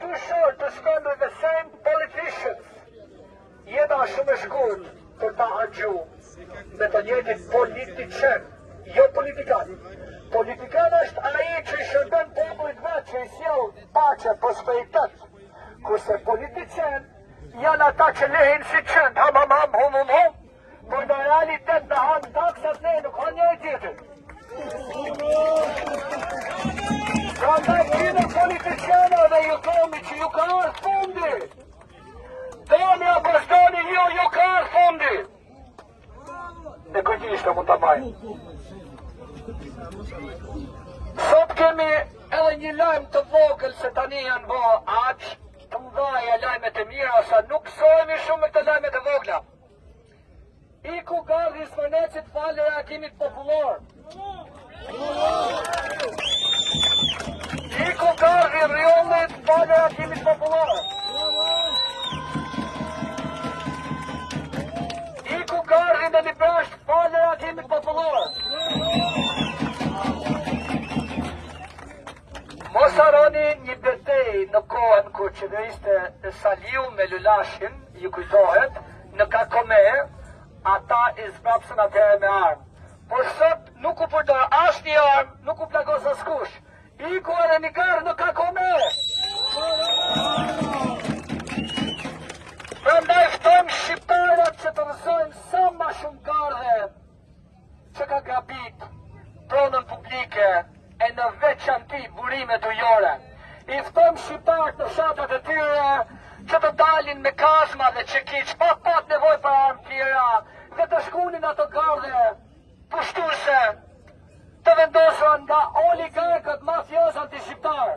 too short to spend with the same politicians. Jeta shumë e shkurt për ta harxhu me të njëjtit politician, jo politikan. Politikan është ai që i shërben popullit vet, që i sjell paqe, prosperitet. Kurse politician janë ata që lehin si qënd, hum, por në realitet në hanë taksat ne nuk hanë njëri tjetër. Prandaj kine politicianëve ju thomi që ju ka ardhur fundi. Doni apo s'doni ju ka ardhur fundi. Në kujtishtë mund të bajnë. Sot kemi edhe një lajmë të vogël se tani janë bo aqë të mdhaja lajmet e mira, sa nuk sojemi shumë me këtë lajmet e vogla. Iku Gardhi Smernecit falë reagimit popullor. Iku Gardhi Rionit falë reagimit popullor. Iku Gardhi në Librasht falë reagimit popullor. Mos harroni një betejë në kohën kur qeveriste Saliu me Lulashin, ju kujtohet, në Kakome, ata i zbrapsën atëherë me armë. Por sot nuk u përdor asnjë armë, nuk u plagos askush. Iku edhe një garë në Kakome. Prandaj ftojmë shqiptarët që të mësojmë sa ma shumë gardhe që ka grabit pronën publike e në veçanti burimet ujore. I ftojmë shqiptarët në fshatat e tyre që të dalin me kazma dhe çekiç, pa pat nevojë për armë tjera, dhe të shkunin ato gardhe pushtuese të vendosura nga oligarkët mafioz anti-shqiptar.